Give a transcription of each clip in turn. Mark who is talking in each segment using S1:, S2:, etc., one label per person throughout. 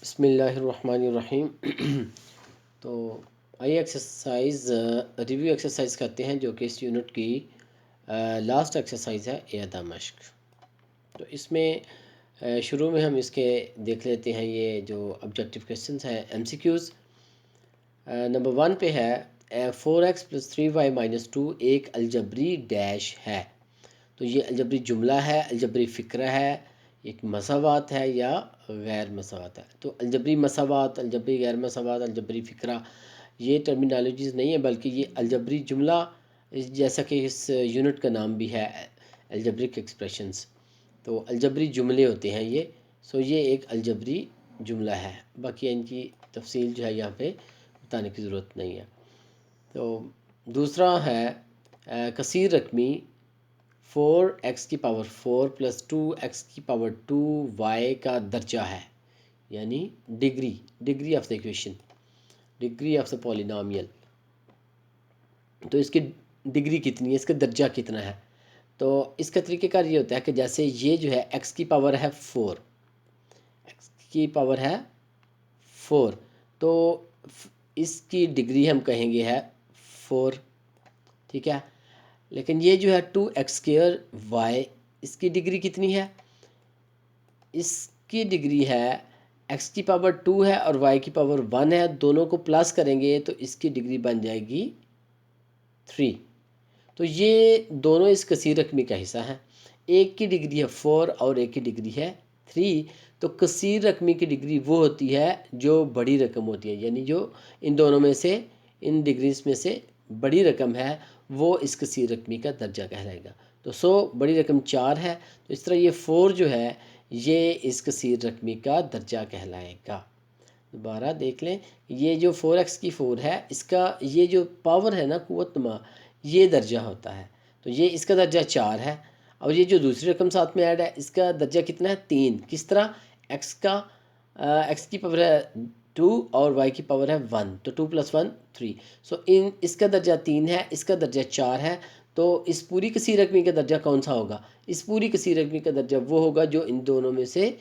S1: बिस्मिल्लाहिर्रहमानिर्रहीम। तो आइए एक्सरसाइज रिव्यू एक्सरसाइज करते हैं जो कि इस यूनिट की लास्ट एक्सरसाइज है एदा मश्क। तो इसमें शुरू में हम इसके देख लेते हैं ये जो ऑब्जेक्टिव क्वेश्चंस हैं एमसीक्यूज़। नंबर 1 पे है 4x + 3y - 2 एक अलजबरी डैश है। तो ये अलजबरी जुमला है, अलजबरी फ़िक्रा है, एक मसावात है या गैर मसावात है। तो अलजबरी मसावात, अलजबरी गैर मसावात, अलजबरी फ़िक्रा ये टर्मिनोलॉजीज़ नहीं है, बल्कि ये अलजबरी जुमला जैसा कि इस यूनिट का नाम भी है अलजब्रिक एक्सप्रेशंस। तो अलजबरी जुमले होते हैं ये। सो ये एक अलजबरी जुमला है। बाकी इनकी तफसील जो है यहाँ पे बताने की ज़रूरत नहीं है। तो दूसरा है कसीर रकमी 4x⁴ + 2x⁴ का दर्जा है, यानी degree of the equation, degree of the polynomial. तो इसकी डिग्री कितनी है, इसका दर्जा कितना है। तो इसका तरीक़ेकार ये होता है कि जैसे ये जो है x की पावर है 4, x की पावर है 4, तो इसकी डिग्री हम कहेंगे है 4, ठीक है। लेकिन ये जो है 2x²y, इसकी डिग्री कितनी है, इसकी डिग्री है x की पावर 2 है और y की पावर 1 है, दोनों को प्लस करेंगे तो इसकी डिग्री बन जाएगी 3। तो ये दोनों इस कसीर रकमी का हिस्सा है। एक की डिग्री है 4 और एक की डिग्री है 3। तो कसीर रकमी की डिग्री वो होती है जो बड़ी रकम होती है, यानी जो इन दोनों में से, इन डिग्रीज में से बड़ी रकम है, वो इस कसीर रकमी का दर्जा कहलाएगा। तो बड़ी रकम 4 है, तो इस तरह ये 4 जो है ये इस कसीर रकमी का दर्जा कहलाएगा। दोबारा देख लें, ये जो 4x की 4 है, इसका ये जो पावर है ना, कुव्वतनमा, ये दर्जा होता है। तो ये इसका दर्जा 4 है। और ये जो दूसरी रकम साथ में ऐड है, इसका दर्जा कितना है, 3। किस तरह, x की पावर है 2 और y की पावर है 1, तो 2 + 1 3। सो इसका दर्जा 3 है, इसका दर्जा 4 है। तो इस पूरी कसीर रकमी का दर्जा कौन सा होगा, इस पूरी कसीर रकमी का दर्जा वो होगा जो इन दोनों में से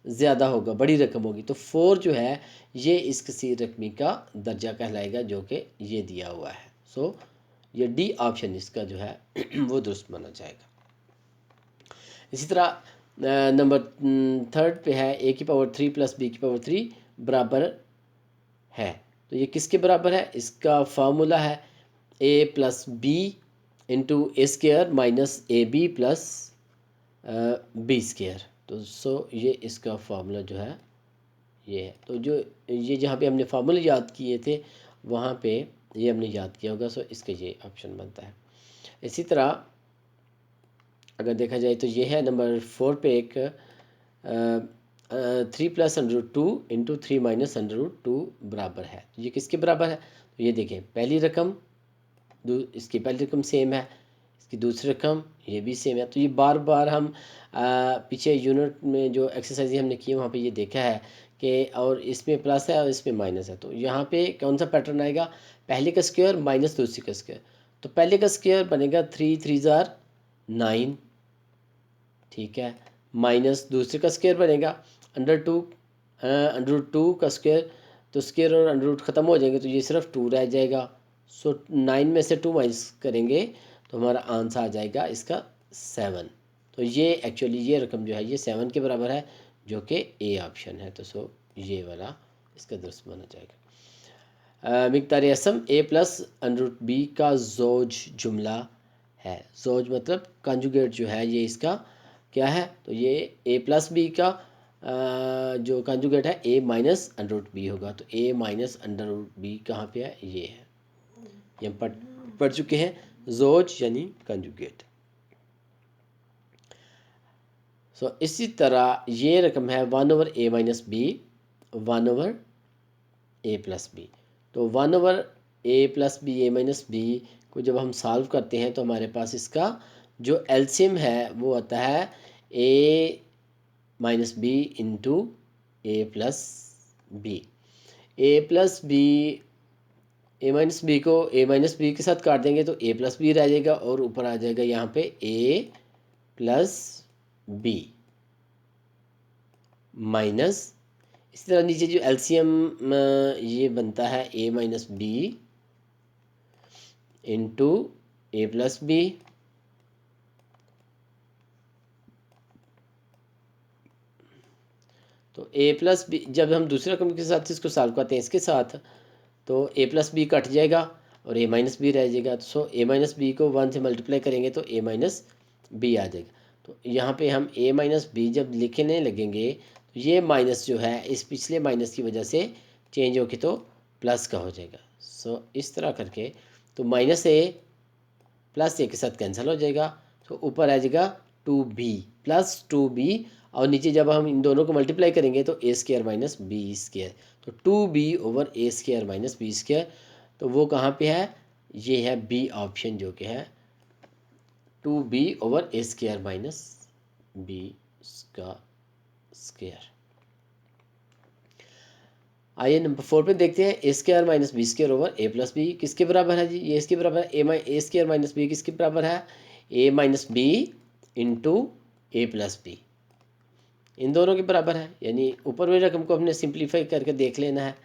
S1: ज़्यादा होगा, बड़ी रकम होगी। तो 4 जो है ये इस कसीर रकमी का दर्जा कहलाएगा जो कि ये दिया हुआ है। सो ये डी ऑप्शन इसका जो है वो दुरुस्त माना जाएगा। इसी तरह नंबर 3 पे है a⁴ + b⁴ बराबर है। तो ये किसके बराबर है, इसका फार्मूला है a + b × a² - ab + b²। तो ये इसका फार्मूला जो है ये है। तो जो ये जहाँ पे हमने फार्मूले याद किए थे वहाँ पे ये हमने याद किया होगा। सो इसका ये ऑप्शन बनता है। इसी तरह अगर देखा जाए तो ये है नंबर 4 पे एक 3 + √2 × 3 - √2 बराबर है। तो ये किसके बराबर है, तो ये देखें, पहली रकम इसकी पहली रकम सेम है, इसकी दूसरी रकम ये भी सेम है। तो ये बार बार हम पीछे यूनिट में जो एक्सरसाइज हमने की वहाँ पे ये देखा है कि और इसमें प्लस है और इसमें माइनस है। तो यहाँ पे कौन सा पैटर्न आएगा, पहले का स्क्वायर माइनस दूसरी का स्क्वायर। तो पहले का स्क्वायर बनेगा 3 3 ज़ार 9, ठीक है, माइनस दूसरे का स्क्वायर बनेगा √2 का स्क्वायर। तो स्क्वायर और अंडर ख़त्म हो जाएंगे तो ये सिर्फ 2 रह जाएगा। सो 9 में से 2 माइनस करेंगे तो हमारा आंसर आ जाएगा इसका 7। तो ये एक्चुअली ये रकम जो है ये 7 के बराबर है जो कि ए ऑप्शन है। तो ये वाला इसका दुरुस्त माना जाएगा। मिक़दार असम a + √b का ज़ौज जुमला है। ज़ौज मतलब कंजुगेट जो है ये इसका क्या है, तो ये a + b का जो कंजुगेट है a - √b होगा। तो a - √b कहाँ पे है, ये है, ये हम पढ़ चुके हैं, ज़ौज यानी कंजुगेट। सो इसी तरह ये रकम है 1/a - b 1/a + b। तो 1/a + b a - b को जब हम सॉल्व करते हैं तो हमारे पास इसका जो एलसीएम है वो आता है a - b × a + b। a - b को a - b के साथ काट देंगे तो a + b रह जाएगा और ऊपर आ जाएगा यहाँ पे a + b माइनस, इसी तरह नीचे जो एलसीएम ये बनता है ए माइनस बी इंटू ए प्लस बी, तो ए प्लस बी जब हम दूसरे रकम के साथ इसको सॉल्व करते हैं इसके साथ, तो ए प्लस बी कट जाएगा और ए माइनस बी रह जाएगा। सो ए माइनस बी को 1 से मल्टीप्लाई करेंगे तो ए माइनस बी आ जाएगा। तो यहाँ पे हम ए माइनस बी जब लिखने लगेंगे तो ये माइनस जो है इस पिछले माइनस की वजह से चेंज होके तो प्लस का हो जाएगा। सो इस तरह करके तो माइनस ए प्लस ए के साथ कैंसिल हो जाएगा, तो ऊपर आ जाएगा 2b प्लस 2b, और नीचे जब हम इन दोनों को मल्टीप्लाई करेंगे तो A square minus B square, तो 2b over A square minus B square, तो वो कहाँ पे है, ये है बी ऑप्शन जो कि है 2b over A square minus B का स्क्वायर। आइए नंबर 4 पे देखते हैं, A square minus B square over A plus B किसके बराबर है जी, ये इसके बराबर है। ए स्क्वायर माइनस बी किसके बराबर है, ए माइनस बी इंटू ए प्लस बी, इन दोनों के बराबर है। यानी ऊपर वाली रकम को हमने सिंप्लीफाई करके देख लेना है।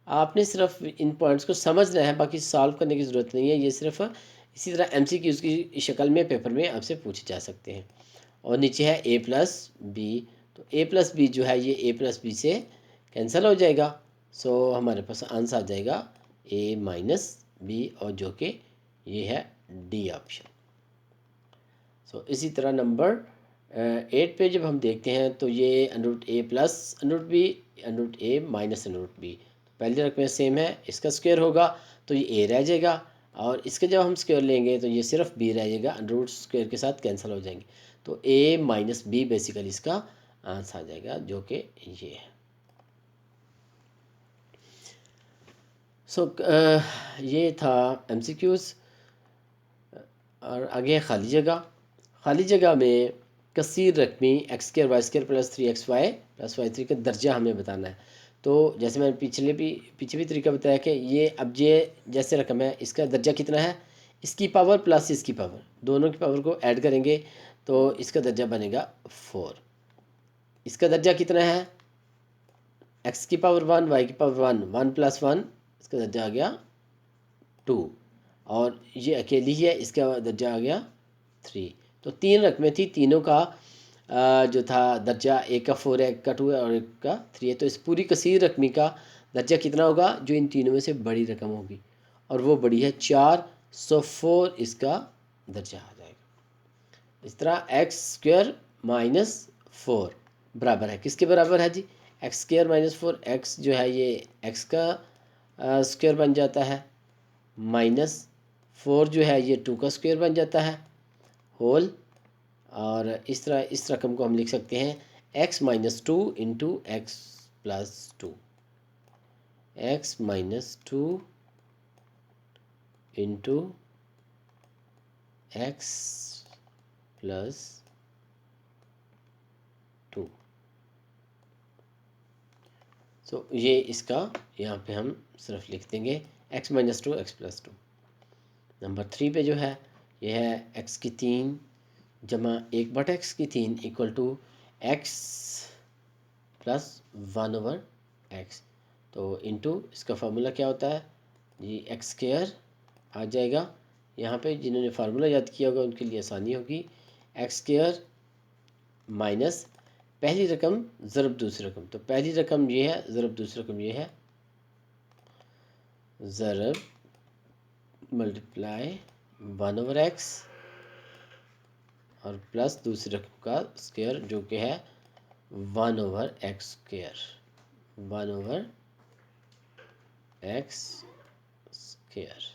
S1: आपने सिर्फ इन पॉइंट्स को समझना है, बाकी सॉल्व करने की ज़रूरत नहीं है। ये सिर्फ इसी तरह एमसीक्यूज़ की शक्ल में पेपर में आपसे पूछे जा सकते हैं। और नीचे है ए प्लस बी, तो ए प्लस बी जो है ये ए प्लस बी से कैंसिल हो जाएगा। सो हमारे पास आंसर आ जाएगा ए माइनस बी, और जो कि ये है डी ऑप्शन। सो इसी तरह नंबर 8 पे जब हम देखते हैं तो ये under a plus under b under a minus under b, पहली रकम सेम है, इसका स्क्वायर होगा तो ये ए रह जाएगा, और इसके जब हम स्क्वायर लेंगे तो ये सिर्फ बी रह जाएगा, अंडर रूट स्क्वायर के साथ कैंसिल हो जाएंगे, तो ए माइनस बी बेसिकली इसका आंसर आ जाएगा जो कि ये है। सो ये था एमसीक्यूज़। और आगे खाली जगह, खाली जगह में कसीर रकमी X square Y square plus 3xy plus Y 3 का दर्जा हमें बताना है। तो जैसे मैंने पीछे भी तरीका बताया कि ये अब ये जैसे रकम है इसका दर्जा कितना है, इसकी पावर प्लस इसकी पावर, दोनों की पावर को ऐड करेंगे तो इसका दर्जा बनेगा 4। इसका दर्जा कितना है, एक्स की पावर 1 वाई की पावर 1, 1 प्लस 1, इसका दर्जा आ गया 2, और ये अकेली ही है, इसका दर्जा आ गया 3। तो 3 रकमें थी, तीनों का जो था दर्जा, एक का 4 है, एक का 2 है और एक का 3 है। तो इस पूरी कसीर रकमी का दर्जा कितना होगा, जो इन तीनों में से बड़ी रकम होगी, और वो बड़ी है 4, सो 4 इसका दर्जा आ जाएगा। इस तरह एक्स स्क्वायर माइनस 4 बराबर है किसके बराबर है जी, एक्स स्क्वायर माइनस 4, एक्स जो है ये एक्स का स्क्वायर बन जाता है, माइनस 4 जो है ये 2 का स्क्वायर बन जाता है होल, और इस तरह इस रकम को हम लिख सकते हैं x minus 2 into x plus 2, x minus 2 into x plus 2। सो ये इसका यहाँ पे हम सिर्फ लिख देंगे x minus 2 x plus 2। Number 3 पे जो है ये है x की 3 जमा 1/x की 3 equal to x plus 1 over x, तो इनटू इसका फार्मूला क्या होता है जी, एक्स स्क्वायर आ जाएगा। यहाँ पे जिन्होंने फार्मूला याद किया होगा उनके लिए आसानी होगी, एक्स स्क्वायर माइनस पहली रकम ज़रब दूसरी रकम, तो पहली रकम ये है, ज़रब दूसरी रकम ये है, ज़रब मल्टीप्लाई 1 ओवर एक्स और प्लस दूसरी रकम का स्क्वायर जो कि है 1 over x square, 1 over x square.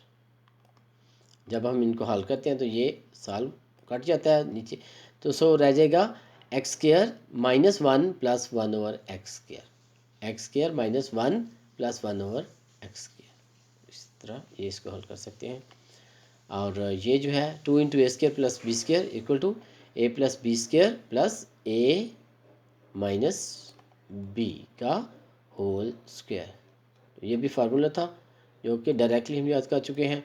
S1: जब हम इनको हल करते हैं तो ये सॉल्व कट जाता है नीचे, तो सो रह जाएगा x square minus 1 plus 1 over x square, x square minus 1 plus 1 over x square. इस तरह ये इसको हल कर सकते हैं। और ये जो है 2 into a square plus B square equal to a plus B square plus a minus B का होल स्क्वायर, तो ये भी फार्मूला था जो कि डायरेक्टली हम याद कर चुके हैं।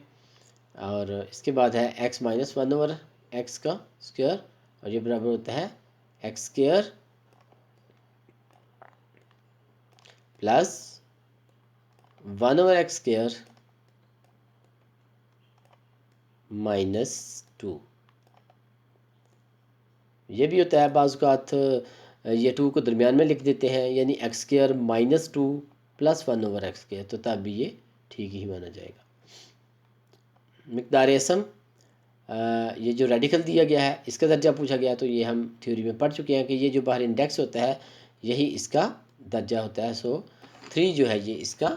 S1: और इसके बाद है एक्स माइनस 1 ओवर एक्स का स्क्वायर, और ये बराबर होता है एक्स स्क्वायर प्लस 1/x² -2। ये भी होता है बाज़ औक़ात ये 2 को दरमियान में लिख देते हैं, यानी x² -2 प्लस 1/x², तो तब भी ये ठीक ही माना जाएगा। मिक़दार असम ये जो रेडिकल दिया गया है इसका दर्जा पूछा गया, तो ये हम थ्योरी में पढ़ चुके हैं कि ये जो बाहर इंडेक्स होता है यही इसका दर्जा होता है। सो 3 जो है ये इसका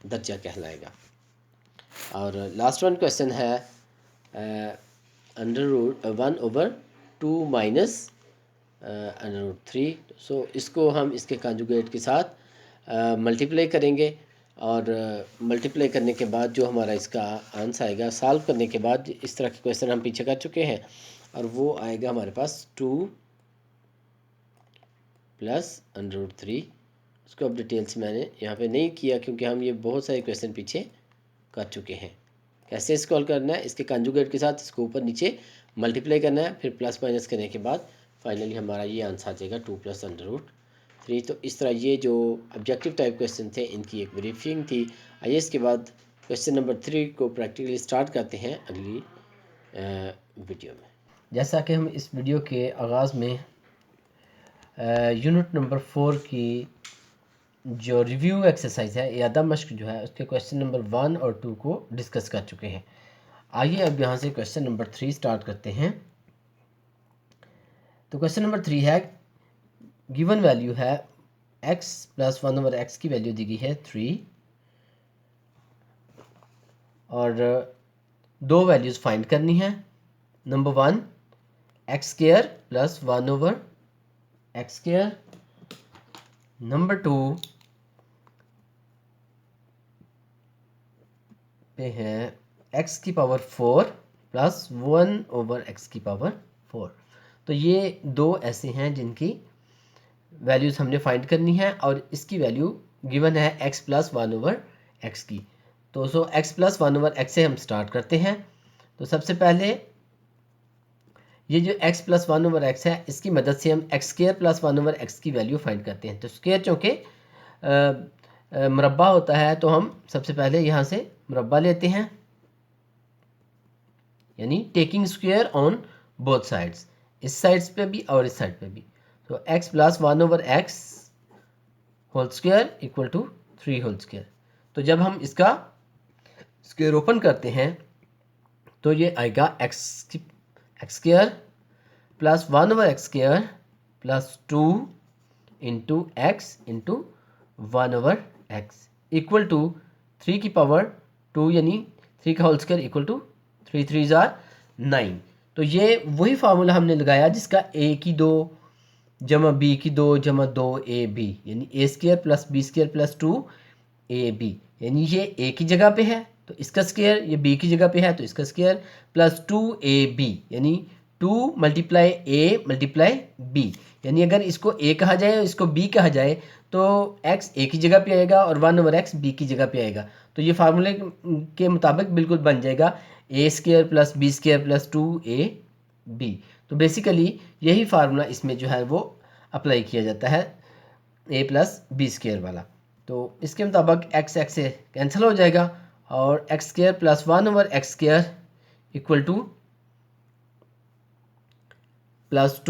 S1: दर्जा कहलाएगा। और लास्ट वन क्वेश्चन है √1/2 माइनस √3। सो इसको हम इसके कंजुगेट के साथ मल्टीप्लाई करेंगे, और मल्टीप्लाई करने के बाद जो हमारा इसका आंसर आएगा, सॉल्व करने के बाद, इस तरह के क्वेश्चन हम पीछे कर चुके हैं, और वो आएगा हमारे पास 2 प्लस √3। उसको अब डिटेल्स मैंने यहाँ पे नहीं किया क्योंकि हम ये बहुत सारे क्वेश्चन पीछे कर चुके हैं। कैसे सॉल्व करना है, इसके कंजुगेट के साथ इसको ऊपर नीचे मल्टीप्लाई करना है, फिर प्लस माइनस करने के बाद फाइनली हमारा ये आंसर आ जाएगा 2 प्लस √3। तो इस तरह ये जो ऑब्जेक्टिव टाइप क्वेश्चन थे इनकी एक ब्रीफिंग थी। आइए इसके बाद क्वेश्चन नंबर 3 को प्रैक्टिकली स्टार्ट करते हैं अगली वीडियो में। जैसा कि हम इस वीडियो के आगाज़ में यूनिट नंबर 4 की जो रिव्यू एक्सरसाइज है, यादा मश्क जो है, उसके क्वेश्चन नंबर 1 और 2 को डिस्कस कर चुके हैं। आइए अब यहाँ से क्वेश्चन नंबर 3 स्टार्ट करते हैं। तो क्वेश्चन नंबर 3 है, गिवन वैल्यू है x प्लस 1/x की वैल्यू दी गई है 3, और दो वैल्यूज़ फाइंड करनी है। Number 1 x² plus 1/x², number 2 पे है x की पावर 4 प्लस 1/x की पावर 4। तो ये दो ऐसे हैं जिनकी वैल्यूज़ हमने फाइंड करनी है, और इसकी वैल्यू गिवन है x प्लस 1/x की। तो x प्लस 1/x से हम स्टार्ट करते हैं। तो सबसे पहले ये जो x प्लस 1/x है, इसकी मदद से हम x² प्लस 1/x की वैल्यू फाइंड करते हैं। तो स्क्वायर चूँकि मुरब्बा होता है, तो हम सबसे पहले यहाँ से मुरब्बा लेते हैं, यानी taking square on both sides, इस साइड्स पे भी और इस साइड पे भी। तो x plus 1/x whole square equal to 3 whole square. तो जब हम इसका स्क्वायर ओपन करते हैं तो ये आएगा x² plus 1/x² plus 2 into x into 1/x equal to 3 की पावर 2, यानी 3 का होल स्क्वायर इक्वल टू 3 3 ज़ार 9। तो ये वही फार्मूला हमने लगाया जिसका a की 2 जमा b की 2 जमा 2ab, यानी a² plus b² plus 2ab, यानी ये a की जगह पे है तो इसका स्क्वायर, ये b की जगह पे है तो इसका स्क्वायर, प्लस 2ab, यानी 2 मल्टीप्लाई a मल्टीप्लाई b, यानी अगर इसको a कहा जाए और इसको b कहा जाए तो x a की जगह पे आएगा और 1/x b की जगह पे आएगा। तो ये फार्मूले के मुताबिक बिल्कुल बन जाएगा a² plus b² plus 2ab। तो बेसिकली यही फार्मूला इसमें जो है वो अप्लाई किया जाता है a प्लस b² वाला। तो इसके मुताबिक x से कैंसिल हो जाएगा और x² plus 1/x² equal to plus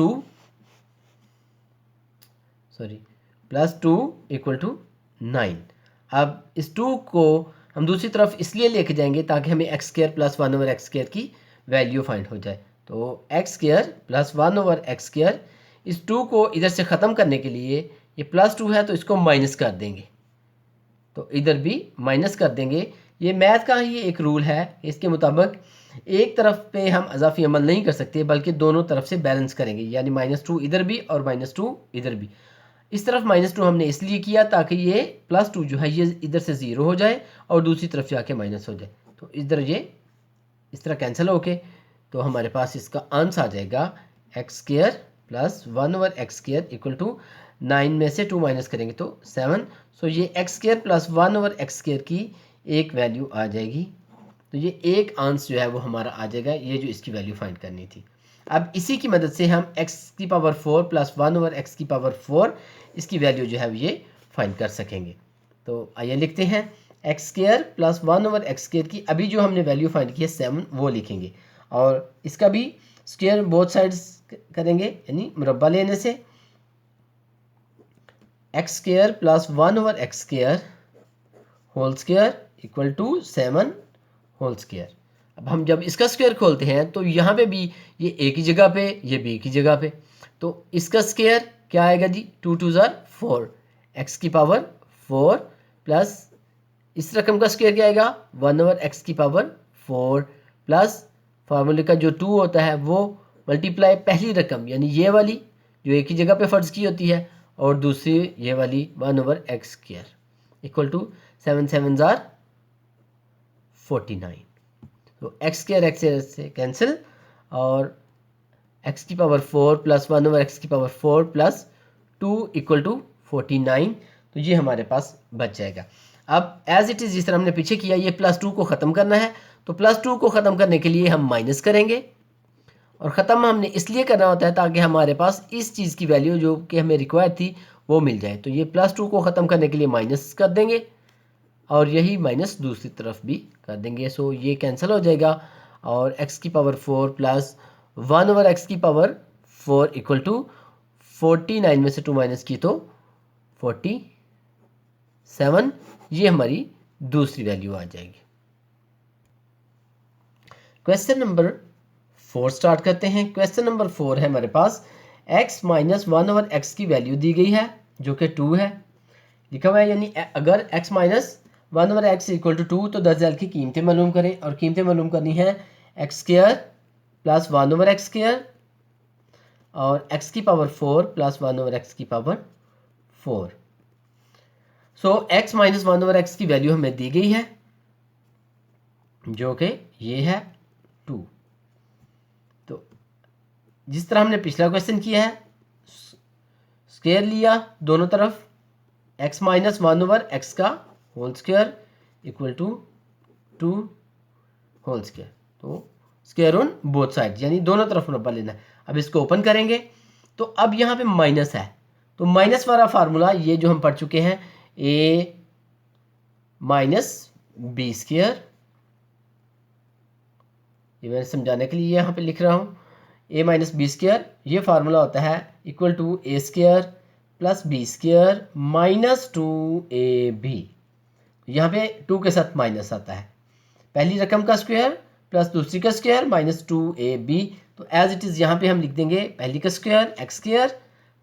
S1: 2 equal to 9। अब इस 2 को हम दूसरी तरफ इसलिए लेके जाएंगे ताकि हमें x² प्लस 1/x² की वैल्यू फाइंड हो जाए। तो x² प्लस 1/x², इस 2 को इधर से ख़त्म करने के लिए, ये प्लस 2 है तो इसको माइनस कर देंगे, तो इधर भी माइनस कर देंगे। ये मैथ का ही एक रूल है, इसके मुताबिक एक तरफ पे हम अजाफी अमल नहीं कर सकते बल्कि दोनों तरफ से बैलेंस करेंगे, यानी -2 इधर भी और -2 इधर भी। इस तरफ -2 हमने इसलिए किया ताकि ये +2 जो है ये इधर से 0 हो जाए और दूसरी तरफ जाके माइनस हो जाए। तो इधर ये इस तरह कैंसिल होके तो हमारे पास इसका आंसर आ जाएगा x² plus 1/x² equal to 9 में से 2 माइनस करेंगे तो 7। सो ये x² प्लस 1/x² की एक वैल्यू आ जाएगी। तो ये एक आंसर जो है वो हमारा आ जाएगा, ये जो इसकी वैल्यू फाइंड करनी थी। अब इसी की मदद से हम x की पावर 4 प्लस 1/x की पावर 4 इसकी वैल्यू जो है ये फाइंड कर सकेंगे। तो आइए लिखते हैं x square plus 1/x square की अभी जो हमने वैल्यू फाइंड की है 7 वो लिखेंगे, और इसका भी स्क्वायर बोथ साइड्स करेंगे, यानी मुरब्बा लेने से x square plus 1/x square whole square equal to 7 whole square. अब हम जब इसका स्क्वायर खोलते हैं तो यहाँ पे भी ये एक ही जगह पे, ये भी एक ही जगह पे, तो इसका स्क्वायर क्या आएगा जी, 2 2 ज़ार 4, एक्स की पावर 4 प्लस इस रकम का स्क्वायर क्या आएगा 1/x की पावर 4 प्लस फार्मूले का जो 2 होता है वो मल्टीप्लाई पहली रकम यानी ये वाली जो एक ही जगह पे फर्ज की होती है और दूसरी ये वाली 1/x स्क्वायर इक्वल टू 7 7 ज़ार 49। तो एक्स स्क्वायर एक्स से कैंसिल और एक्स की पावर 4 प्लस 1/x की पावर 4 प्लस 2 इक्वल टू 49, तो ये हमारे पास बच जाएगा। अब एज इट इज़ जिस तरह हमने पीछे किया, ये +2 को ख़त्म करना है, तो +2 को ख़त्म करने के लिए हम माइनस करेंगे, और ख़त्म हमने इसलिए करना होता है ताकि हमारे पास इस चीज़ की वैल्यू जो कि हमें रिक्वायर थी वो मिल जाए। तो ये +2 को ख़त्म करने के लिए माइनस कर देंगे और यही माइनस दूसरी तरफ भी कर देंगे। सो ये कैंसिल हो जाएगा और x की पावर 4 प्लस 1/x की पावर 4 इक्वल टू 49 में से 2 माइनस की तो 47, ये हमारी दूसरी वैल्यू आ जाएगी। क्वेश्चन नंबर 4 स्टार्ट करते हैं। क्वेश्चन नंबर 4 है हमारे पास x माइनस 1/x की वैल्यू दी गई है जो कि 2 है, लिखा हुआ है, यानी अगर x minus 1/x equal to 2 तो दरअसल की कीमतें मालूम करें, और कीमतें मालूम करनी है x square plus 1/x square और x की पावर 4 प्लस 1/x की पावर 4। सो x माइनस 1/x की वैल्यू हमें दी गई है जो कि ये है 2। तो जिस तरह हमने पिछला क्वेश्चन किया है, स्क्वायर लिया दोनों तरफ, x माइनस 1/x का whole square equal to 2 whole square, तो स्क्वायर ऑन बोथ साइड यानी दोनों तरफ मुरब्बा लेना है। अब इसको ओपन करेंगे तो अब यहाँ पे माइनस है, तो माइनस वाला फार्मूला ये जो हम पढ़ चुके हैं, a माइनस बी स्क्वायर, ये मैंने समझाने के लिए यहाँ पे लिख रहा हूँ, a माइनस बी स्क्वायर, ये फार्मूला होता है equal to a square plus B square minus 2ab। यहाँ पे 2 के साथ माइनस आता है, पहली रकम का स्क्वायर प्लस दूसरी का स्क्वायर माइनस 2ab। तो एज इट इज़ यहाँ पे हम लिख देंगे पहली का स्क्वायर एक्स स्क्वायर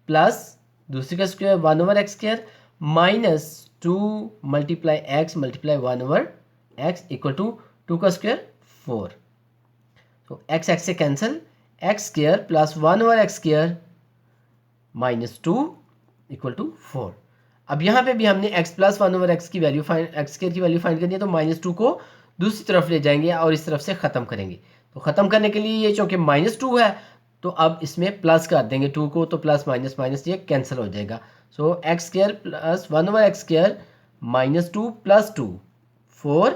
S1: प्लस दूसरी का square 1/x square minus 2 multiply x multiply 1/x equal to 2 का स्क्वायर 4। तो एक्स एक्स से cancel, x square plus 1/x square minus 2 equal to 4। अब यहाँ पे भी हमने x प्लस 1/x की वैल्यू एक्स स्क्वायर की वैल्यू फाइंड करनी है, तो -2 को दूसरी तरफ ले जाएंगे और इस तरफ से ख़त्म करेंगे। तो ख़त्म करने के लिए ये चूँकि -2 है तो अब इसमें प्लस कर देंगे 2 को, तो प्लस माइनस माइनस ये कैंसिल हो जाएगा। So X square plus 1/x square -2 plus 2 4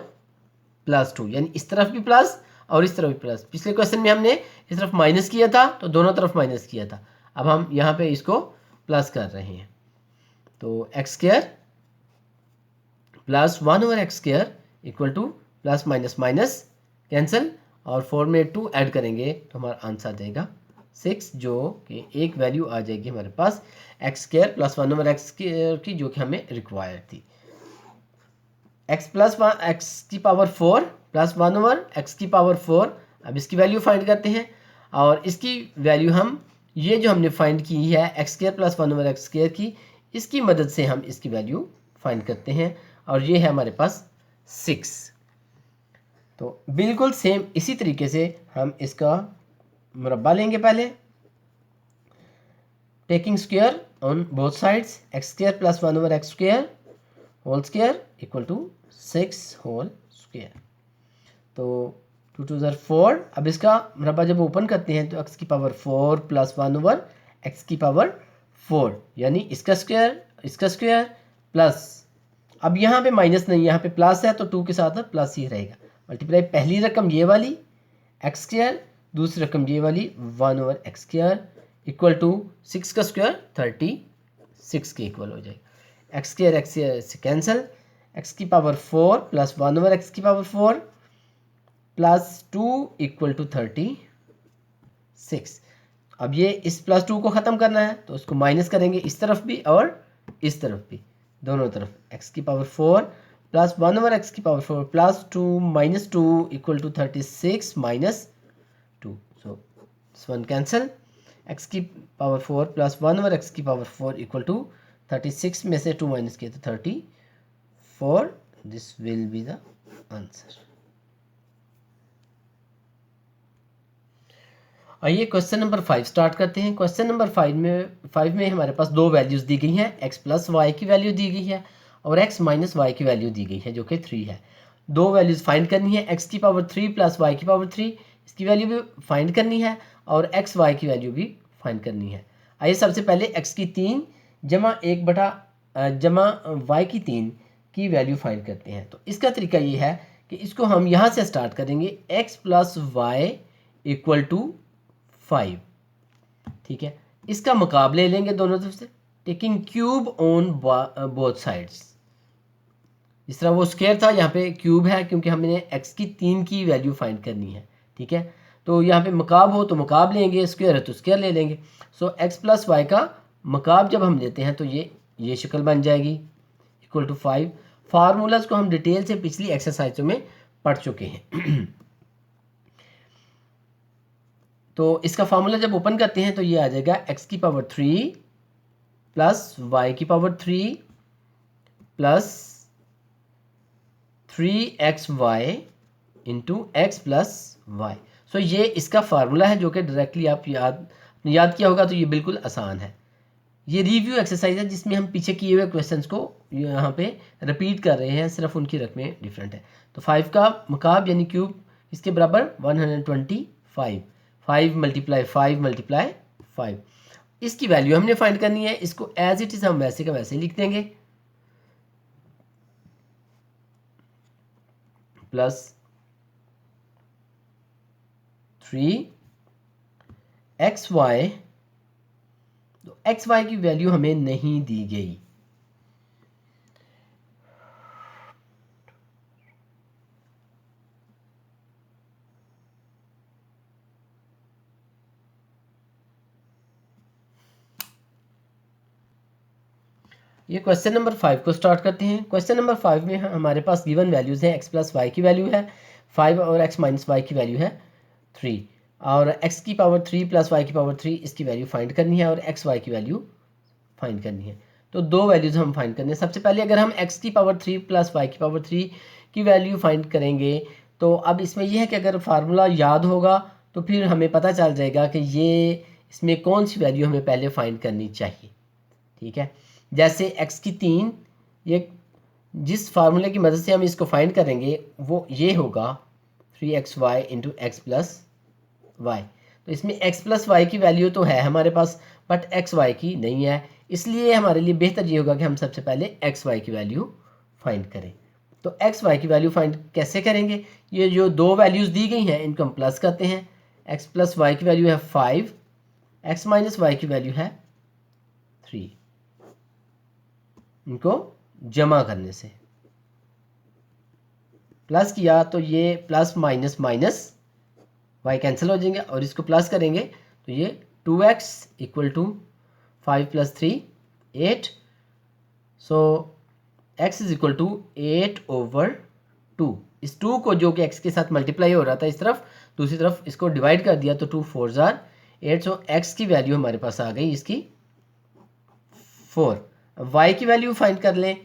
S1: plus 2, यानी इस तरफ भी प्लस और इस तरफ भी प्लस। पिछले क्वेश्चन में हमने इस तरफ माइनस किया था तो दोनों तरफ माइनस किया था, अब हम यहाँ पे इसको प्लस कर रहे हैं। तो x square plus 1/x square equal to plus minus minus cancel और 4 में 2 ऐड करेंगे तो हमारा आंसर आ जाएगा 6, जो कि एक वैल्यू आ जाएगी हमारे पास X square plus 1/x square की जो कि हमें रिक्वायर्ड थी। एक्स प्लस एक्स की पावर 4 प्लस 1/x की पावर 4, अब इसकी वैल्यू फाइंड करते हैं, और इसकी वैल्यू हम ये जो हमने फाइंड की है x square plus 1/x square की, इसकी मदद से हम इसकी वैल्यू फाइंड करते हैं, और ये है हमारे पास 6। तो बिल्कुल सेम इसी तरीके से हम इसका मुरब्बा लेंगे पहले, taking square on both sides, x square plus 1/x square whole square equal to 6 whole square. तो 2 2 ज़ार 4, अब इसका मुरब्बा जब ओपन करते हैं तो x की पावर 4 प्लस 1/x की पावर 4, यानी इसका स्क्वायर प्लस, अब यहाँ पे माइनस नहीं, यहाँ पे प्लस है तो 2 के साथ प्लस ही रहेगा, मल्टीप्लाई पहली रकम ये वाली एक्स स्क्वायर, दूसरी रकम ये वाली 1/x स्क्वायर इक्वल टू 6 का स्क्वायर 36 के इक्वल हो जाएगा। एक्स स्क्वायर एक्स से कैंसिल, एक्स की पावर 4 प्लस 1 ओवर एक्स की पावर 4 प्लस 2 इक्वल टू 36। अब ये इस प्लस 2 को ख़त्म करना है तो उसको माइनस करेंगे इस तरफ भी और इस तरफ भी, दोनों तरफ। एक्स की पावर 4 प्लस 1 ओवर एक्स की power 4 plus 2 minus 2 equal to 36 minus 2। So this one cancel. X की पावर 4 प्लस 1 ओवर एक्स की पावर 4 इक्वल टू 36 में से 2 माइनस किया तो 34। This will be the answer. आइए क्वेश्चन नंबर 5 स्टार्ट करते हैं। क्वेश्चन नंबर 5 में हमारे पास दो वैल्यूज़ दी गई हैं। एक्स प्लस वाई की वैल्यू दी गई है और एक्स माइनस वाई की वैल्यू दी गई है जो कि 3 है। दो वैल्यूज़ फाइंड करनी है। एक्स की पावर 3 प्लस वाई की पावर 3, इसकी वैल्यू भी फाइंड करनी है और एक्स वाई की वैल्यू भी फाइंड करनी है। आइए सबसे पहले एक्स की 3 जमा 1 बटा जमा वाई की 3 की वैल्यू फाइंड करते हैं। तो इसका तरीका ये है कि इसको हम यहाँ से स्टार्ट करेंगे। X plus y equal to 5, ठीक है। इसका मुकाबले लेंगे दोनों तरफ से, taking cube on both sides. जिस तरह वो स्क्वायर था यहाँ पे क्यूब है क्योंकि हमने एक्स की 3 की वैल्यू फाइंड करनी है, ठीक है। तो यहाँ पे मकाब हो तो मकाब लेंगे, स्क्वायर है तो स्क्वायर ले लेंगे। सो एक्स प्लस वाई का मकाब जब हम लेते हैं तो ये शक्ल बन जाएगी इक्वल टू 5। फार्मूलाज को हम डिटेल से पिछली एक्सरसाइजों में पढ़ चुके हैं। तो इसका फार्मूला जब ओपन करते हैं तो ये आ जाएगा एक्स की पावर 3 प्लस वाई की power 3 plus 3xy into x plus Y. So ये इसका फार्मूला है जो कि डायरेक्टली आप याद किया होगा तो ये बिल्कुल आसान है। ये रिव्यू एक्सरसाइज है जिसमें हम पीछे किए हुए क्वेश्चंस को यहाँ पे रिपीट कर रहे हैं, सिर्फ उनकी रकमें डिफरेंट है। तो 5 का मकाब यानी क्यूब इसके बराबर 125। 5 मल्टीप्लाई 5 मल्टीप्लाई 5, इसकी वैल्यू हमने फाइंड करनी है। इसको एज इट इज़ हम वैसे का वैसे लिख देंगे, प्लस 3xy। तो xy की वैल्यू हमें नहीं दी गई। ये क्वेश्चन नंबर 5 को स्टार्ट करते हैं। क्वेश्चन नंबर 5 में हमारे पास गिवन वैल्यूज़ हैं। एक्स प्लस वाई की वैल्यू है 5 और एक्स माइनस वाई की वैल्यू है 3 और एक्स की पावर 3 प्लस वाई की पावर 3 इसकी वैल्यू फाइंड करनी है और एक्स वाई की वैल्यू फाइंड करनी है। तो दो वैल्यूज़ हम फाइंड करनी है। सबसे पहले अगर हम एक्स की पावर 3 प्लस वाई की पावर 3 की वैल्यू फाइंड करेंगे तो अब इसमें यह है कि अगर फार्मूला याद होगा तो फिर हमें पता चल जाएगा कि ये इसमें कौन सी वैल्यू हमें पहले फाइंड करनी चाहिए, ठीक है। जैसे x की 3, ये जिस फार्मूले की मदद से हम इसको फाइंड करेंगे वो ये होगा 3xy into x plus Y. तो इसमें x प्लस वाई की वैल्यू तो है हमारे पास बट xy की नहीं है, इसलिए हमारे लिए बेहतर ये होगा कि हम सबसे पहले xy की वैल्यू फाइंड करें। तो xy की वैल्यू फाइंड कैसे करेंगे? ये जो दो वैल्यूज़ दी गई हैं इनको हम प्लस करते हैं। x प्लस वाई की वैल्यू है 5, x माइनस वाई की वैल्यू है 3। इनको जमा करने से प्लस किया तो ये plus minus minus y cancel हो जाएंगे और इसको प्लस करेंगे तो ये 2x equal to 5 plus 3 8। So x is equal to 8 over 2। इस 2 को जो कि x के साथ मल्टीप्लाई हो रहा था इस तरफ, दूसरी तरफ इसको डिवाइड कर दिया तो 2 4 जार 8। सो x की वैल्यू हमारे पास आ गई इसकी 4। y की वैल्यू फाइंड कर लें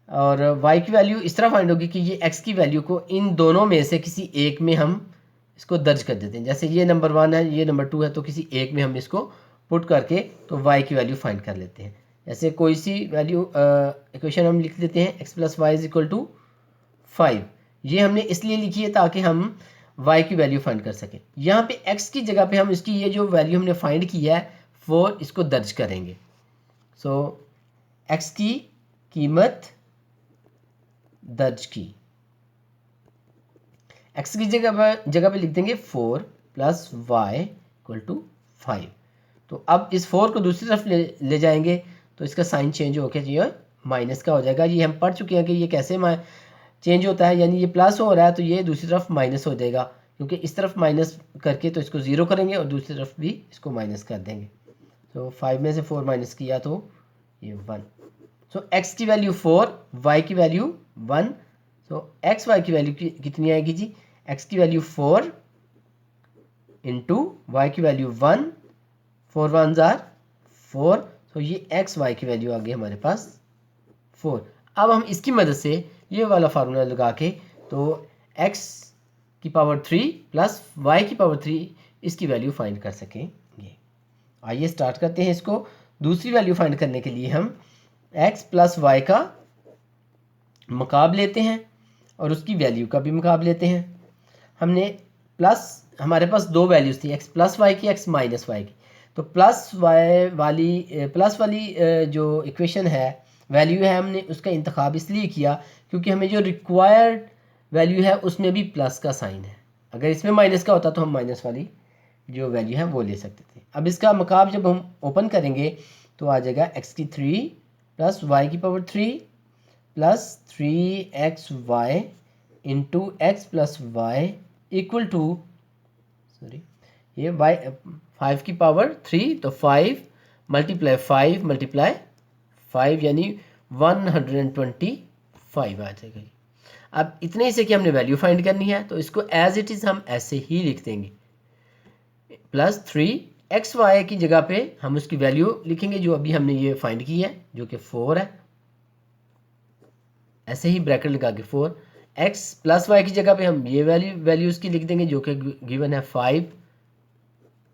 S1: और y की वैल्यू इस तरह फाइंड होगी कि ये x की वैल्यू को इन दोनों में से किसी एक में हम इसको दर्ज कर देते हैं। जैसे ये नंबर 1 है, ये नंबर 2 है, तो किसी एक में हम इसको पुट करके तो y की वैल्यू फाइंड कर लेते हैं। जैसे कोई सी वैल्यू इक्वेशन हम लिख देते हैं x plus y is equal to 5। ये हमने इसलिए लिखी है ताकि हम y की वैल्यू फाइंड कर सकें। यहाँ पे x की जगह पे हम इसकी ये जो वैल्यू हमने फाइंड की है वो इसको दर्ज करेंगे। सो x की कीमत दर्ज की, x की जगह पे लिख देंगे 4 प्लस वाई इक्वल टू 5। तो अब इस 4 को दूसरी तरफ ले जाएंगे तो इसका साइन चेंज होकर ये माइनस का हो जाएगा। ये हम पढ़ चुके हैं कि ये कैसे चेंज होता है, यानी ये प्लस हो रहा है तो ये दूसरी तरफ माइनस हो जाएगा, क्योंकि इस तरफ माइनस करके तो इसको ज़ीरो करेंगे और दूसरी तरफ भी इसको माइनस कर देंगे। तो 5 में से 4 माइनस किया तो ये 1। सो x की वैल्यू 4, y की वैल्यू 1। सो x y की वैल्यू कितनी आएगी जी? x की वैल्यू 4 इंटू वाई की वैल्यू 1, 4 1 जार 4। तो ये x y की वैल्यू आ गई हमारे पास 4। अब हम इसकी मदद से ये वाला फार्मूला लगा के तो x की पावर 3 प्लस y की पावर 3 इसकी वैल्यू फाइंड कर सकेंगे। आइए स्टार्ट करते हैं इसको। दूसरी वैल्यू फाइंड करने के लिए हम x प्लस वाई का मकाब लेते हैं और उसकी वैल्यू का भी मकाब लेते हैं। हमने प्लस, हमारे पास दो वैल्यूज़ थी, x प्लस वाई की, x माइनस वाई की। तो प्लस वाली जो इक्वेशन है, वैल्यू है, हमने उसका इंतखाब इसलिए किया क्योंकि हमें जो रिक्वायर्ड वैल्यू है उसमें भी प्लस का साइन है। अगर इसमें माइनस का होता तो हम माइनस वाली जो वैल्यू है वो ले सकते थे। अब इसका मकाब जब हम ओपन करेंगे तो आ जाएगा x की 3 प्लस वाई की power 3 plus 3xy into x plus y equal to, sorry ये y 5 की पावर 3, तो 5 मल्टीप्लाई 5 मल्टीप्लाई 5 यानी 125 आ जाएगा। अब इतने ही से कि हमने वैल्यू फाइंड करनी है तो इसको एज इट इज़ हम ऐसे ही लिख देंगे। प्लस 3xy की जगह पे हम उसकी वैल्यू लिखेंगे जो अभी हमने ये फाइंड की है, जो कि 4 है। ऐसे ही ब्रैकेट लगा के 4, x प्लस वाई की जगह पे हम ये वैल्यू उसकी लिख देंगे जो कि गिवन है 5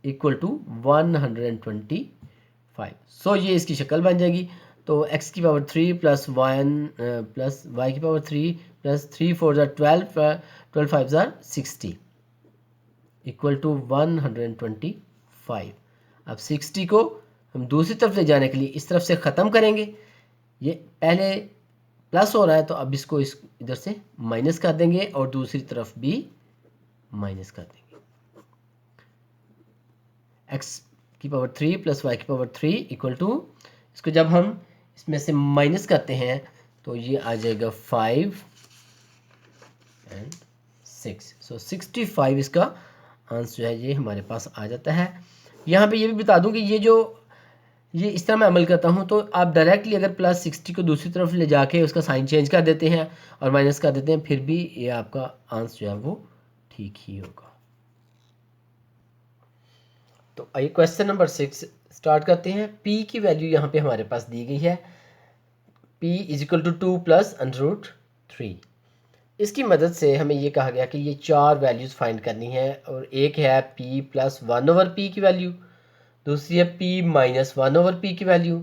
S1: इक्वल टू 125। सो ये इसकी शक्ल बन जाएगी। तो x की पावर 3 प्लस 1 प्लस वाई की पावर 3 प्लस 3 4 ज़ार 12, 12 5 ज़ार 60 इक्वल टू 125। अब 60 को हम दूसरी तरफ ले जाने के लिए इस तरफ से ख़त्म करेंगे। ये पहले प्लस हो रहा है तो अब इसको इधर से माइनस कर देंगे और दूसरी तरफ भी माइनस कर देंगे। x की पावर 3 प्लस वाई की पावर 3 इक्वल टू, इसको जब हम इसमें से माइनस करते हैं तो ये आ जाएगा 5 एंड 6। सो 65 इसका आंसर जो है ये हमारे पास आ जाता है। यहाँ पे ये भी बता दूं कि ये इस तरह मैं अमल करता हूँ तो आप डायरेक्टली अगर प्लस 60 को दूसरी तरफ ले जाके उसका साइन चेंज कर देते हैं और माइनस कर देते हैं, फिर भी ये आपका आंसर जो है वो ठीक ही होगा। तो आइए क्वेश्चन नंबर 6 स्टार्ट करते हैं। p की वैल्यू यहाँ पे हमारे पास दी गई है, p is equal to 2 plus √3। इसकी मदद से हमें ये कहा गया कि ये चार वैल्यूज़ फाइंड करनी है और एक है p प्लस 1/p की वैल्यू, दूसरी है p माइनस 1/p की वैल्यू,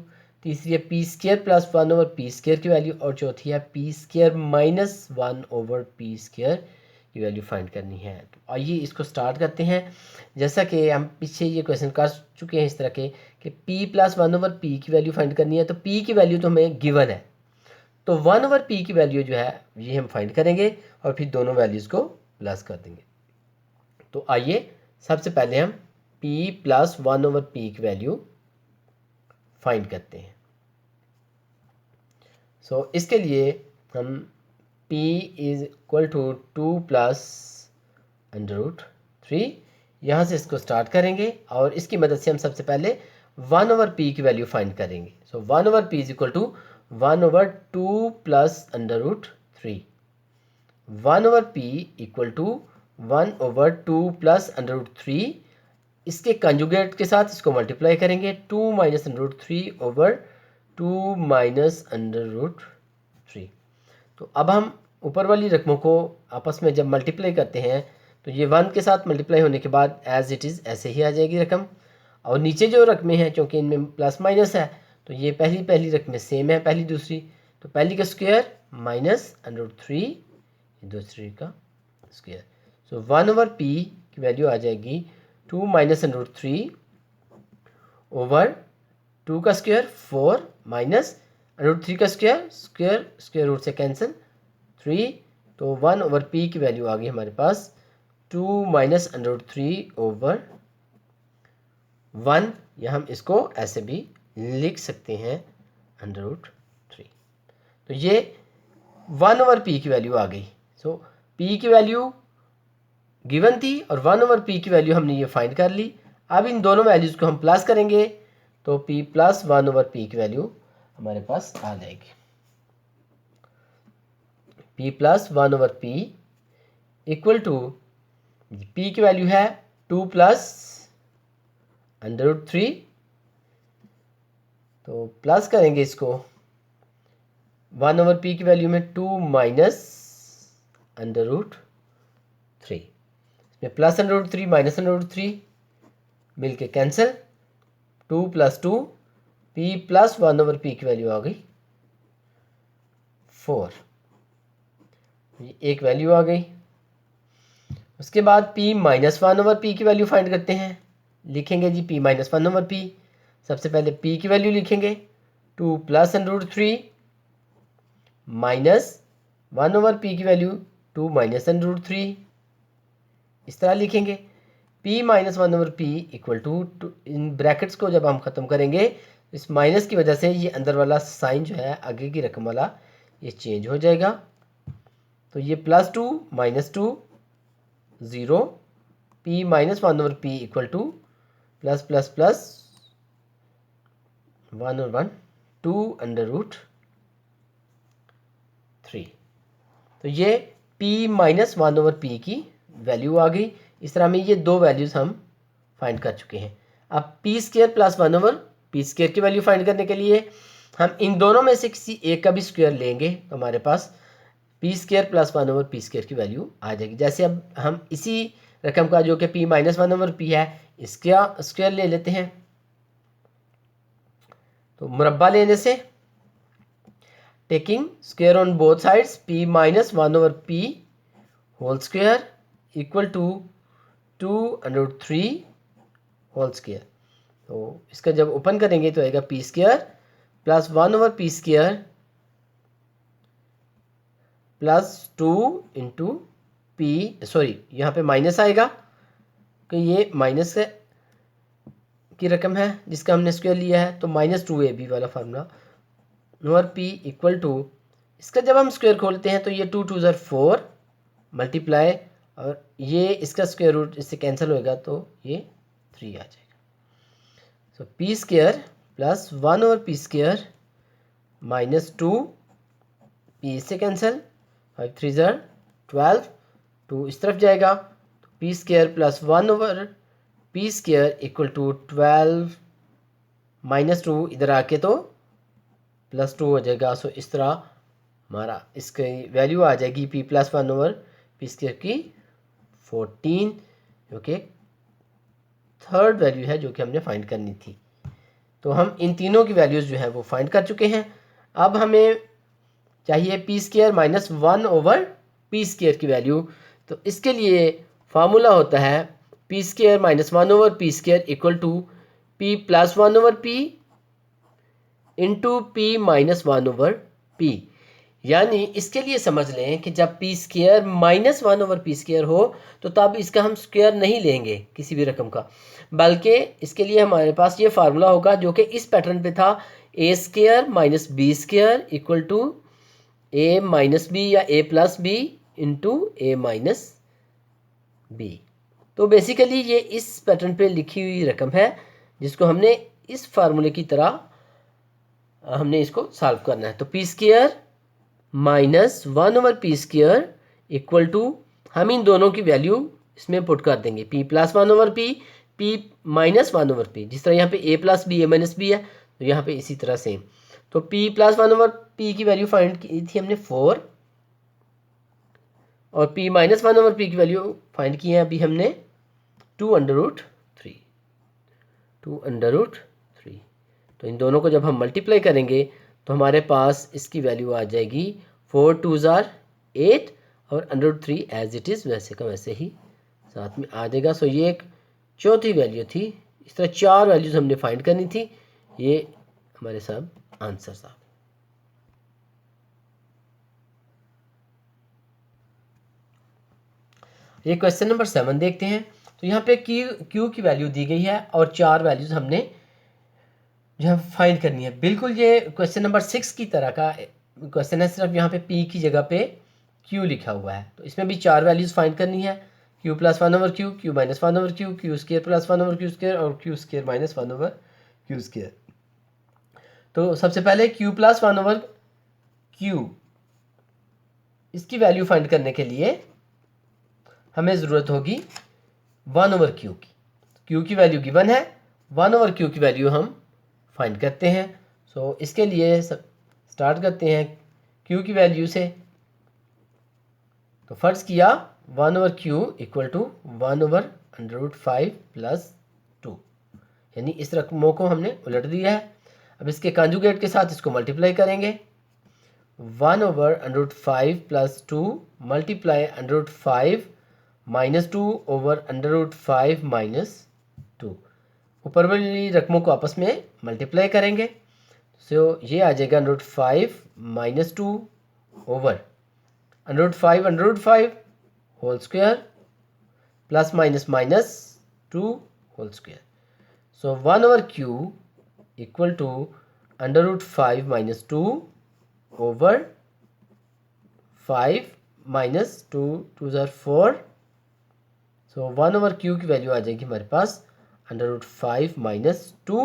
S1: तीसरी है p square plus 1/p square की वैल्यू और चौथी है p square minus 1/p square की वैल्यू फाइंड करनी है। तो आइए इसको स्टार्ट करते हैं। जैसा कि हम पीछे ये क्वेश्चन कर चुके हैं इस तरह के कि p प्लस 1/p की वैल्यू फाइंड करनी है, तो p की वैल्यू तो हमें गिवन है, तो 1/p की वैल्यू जो है ये हम फाइंड करेंगे और फिर दोनों वैल्यूज़ को प्लस कर देंगे। तो आइए सबसे पहले हम p प्लस 1/p की वैल्यू फाइंड करते हैं। सो इसके लिए हम p is equal to 2 plus √3, यहाँ से इसको स्टार्ट करेंगे और इसकी मदद से हम सबसे पहले 1/p की वैल्यू फाइंड करेंगे। So 1/p is equal to 1/2 plus √3, 1/p equal to 1/2 plus √3। इसके कंजुगेट के साथ इसको मल्टीप्लाई करेंगे, 2 माइनस √3/2 माइनस √3। तो अब हम ऊपर वाली रकमों को आपस में जब मल्टीप्लाई करते हैं तो ये 1 के साथ मल्टीप्लाई होने के बाद एज इट इज़ ऐसे ही आ जाएगी रकम, और नीचे जो रकमें हैं क्योंकि इनमें प्लस माइनस है तो ये पहली रकमें सेम है पहली दूसरी, तो पहली का स्क्वायर माइनस √3 दूसरी का स्क्वायर। सो 1/p की वैल्यू आ जाएगी 2 माइनस √3 ओवर 2 का स्क्वायर 4 माइनस √3 का स्क्वायर रूट से कैंसिल 3, तो 1/p की वैल्यू आ गई हमारे पास 2 माइनस √3 ओवर 1, या हम इसको ऐसे भी लिख सकते हैं √3। तो ये 1/p की वैल्यू आ गई। सो p की वैल्यू गिवन थी और 1/p की वैल्यू हमने ये फाइंड कर ली। अब इन दोनों वैल्यूज़ को हम प्लस करेंगे तो p प्लस 1/p की वैल्यू हमारे पास आ जाएगी। p plus 1/p equal to p की वैल्यू है 2 प्लस √3, तो प्लस करेंगे इसको 1/p की वैल्यू में 2 माइनस √3, इसमें प्लस √3 माइनस √3 मिलके cancel, 2 plus 2 p plus 1/p की वैल्यू आ गई 4, ये एक वैल्यू आ गई। उसके बाद p माइनस 1/p की वैल्यू फाइंड करते हैं। लिखेंगे जी p माइनस 1/p, सबसे पहले p की वैल्यू लिखेंगे 2 प्लस √3 माइनस 1/p की वैल्यू 2 माइनस √3, इस तरह लिखेंगे। p minus 1/p equal to, इन ब्रैकेट्स को जब हम ख़त्म करेंगे इस माइनस की वजह से ये अंदर वाला साइन जो है आगे की रकम वाला ये चेंज हो जाएगा। तो ये +2 -2 0, p minus 1/p equal to plus plus plus 1/1 2√3। तो ये p माइनस 1/p की वैल्यू आ गई। इस तरह में ये दो वैल्यूज़ हम फाइंड कर चुके हैं। अब p² प्लस 1/p² की वैल्यू फाइंड करने के लिए हम इन दोनों में से किसी एक का भी स्क्वायर लेंगे तो हमारे पास p² प्लस 1/p² की वैल्यू आ जाएगी। जैसे अब हम इसी रकम का जो कि p माइनस 1/p है इसका स्क्वायर ले लेते हैं। तो मुरब्बा लेने से taking square on both sides p minus 1/p whole square equal to 2√3 whole square. तो इसका जब ओपन करेंगे तो आएगा p² plus 1/p² plus 2 into p, sorry यहाँ पे माइनस आएगा कि ये माइनस की रकम है जिसका हमने स्क्वायर लिया है, तो -2ab वाला formula over p equal to, इसका जब हम स्क्वायर खोलते हैं तो ये 2 2 4 मल्टीप्लाई और ये इसका स्क्वायर रूट इससे कैंसिल होएगा तो ये 3 आ जाएगा। सो p² plus 1/p² minus 2, p से कैंसिल, 5 3 12, 2 इस तरफ जाएगा तो p² plus 1/p² equal to 12 -2 इधर आके तो +2 हो जाएगा। सो इस तरह हमारा इसकी वैल्यू आ जाएगी p प्लस 1/p² की 14, जो कि थर्ड वैल्यू है जो कि हमने फाइंड करनी थी। तो हम इन तीनों की वैल्यूज़ जो है वो फाइंड कर चुके हैं। अब हमें चाहिए p² माइनस 1/p² की वैल्यू। तो इसके लिए फार्मूला होता है p² minus 1/p² equal to p plus 1/p into p minus 1/p। यानी इसके लिए समझ लें कि जब p² माइनस 1/p² हो तो तब इसका हम स्क्वायर नहीं लेंगे किसी भी रकम का, बल्कि इसके लिए हमारे पास ये फार्मूला होगा जो कि इस पैटर्न पे था, a² minus b² equal to a minus b या a plus b into a minus b। तो बेसिकली ये इस पैटर्न पे लिखी हुई रकम है जिसको हमने इस फार्मूले की तरह हमने इसको सॉल्व करना है। तो p² minus 1/p² equal to, हम इन दोनों की वैल्यू इसमें पुट कर देंगे, p plus 1/p, p minus 1/p। जिस तरह यहाँ पे a plus b a minus b है तो यहाँ पे इसी तरह सेम। तो p प्लस 1/p की वैल्यू फाइंड की थी हमने 4 और p माइनस 1/p की वैल्यू फाइंड की है अभी हमने 2√3। तो इन दोनों को जब हम मल्टीप्लाई करेंगे तो हमारे पास इसकी वैल्यू आ जाएगी 4 2 8 और √3 एज इट इज़ वैसे का वैसे ही साथ में आ जाएगा। सो ये एक चौथी वैल्यू थी। इस तरह 4 वैल्यूज़ हमने फाइंड करनी थी। ये हमारे सब आंसर साहब। ये क्वेश्चन नंबर 7 देखते हैं। तो यहाँ पे क्यू की वैल्यू दी गई है और 4 वैल्यूज़ हमने जो है फाइंड करनी है। बिल्कुल ये क्वेश्चन नंबर 6 की तरह का क्वेश्चन है सिर्फ यहाँ पे p की जगह पे q लिखा हुआ है, तो इसमें भी 4 वैल्यूज़ फाइंड करनी है, q plus 1 over Q, q minus 1 over Q, q square plus 1 over q square और q square minus 1 over q square. तो सबसे पहले q प्लस 1 ओवर क्यू, इसकी वैल्यू फाइंड करने के लिए हमें ज़रूरत होगी 1 ओवर क्यू की। क्यू की वैल्यू गिवन है, 1 ओवर क्यू की वैल्यू हम फाइंड करते हैं। सो इसके लिए स्टार्ट करते हैं क्यू की वैल्यू से। तो फर्ज किया 1 over q equal to 1 over √5 plus 2, यानी इस रकमों को हमने उलट दिया है। अब इसके कॉन्जुगेट के साथ इसको मल्टीप्लाई करेंगे, 1 over √5 plus 2 multiply √5 minus 2 over √5 minus 2। ऊपर वाली रकमों को आपस में मल्टीप्लाई करेंगे, सो ये आ जाएगा √5 minus 2 over √5 whole square plus minus minus 2 whole square. So 1 over q equal to √5 minus 2 over 5 minus 2 2 ज़ार 4। सो 1 ओवर क्यू की वैल्यू आ जाएगी हमारे पास √5 माइनस 2,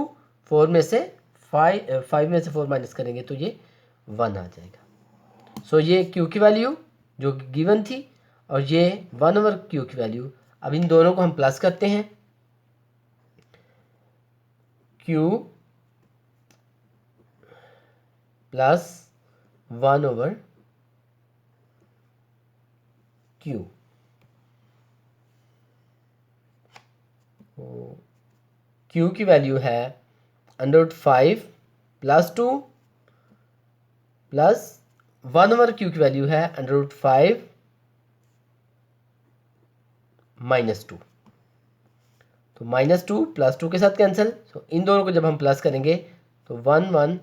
S1: 4 में से 5 में से 4 माइनस करेंगे तो ये 1 आ जाएगा। सो ये क्यू की वैल्यू जो गिवन थी और ये 1 ओवर क्यू की वैल्यू। अब इन दोनों को हम प्लस करते हैं, Q plus 1 over Q, Q की वैल्यू है √5 प्लस 2 प्लस 1 ओवर क्यू की वैल्यू है √5 माइनस 2। तो माइनस 2 प्लस 2 के साथ कैंसिल, तो इन दोनों को जब हम प्लस करेंगे तो 1 1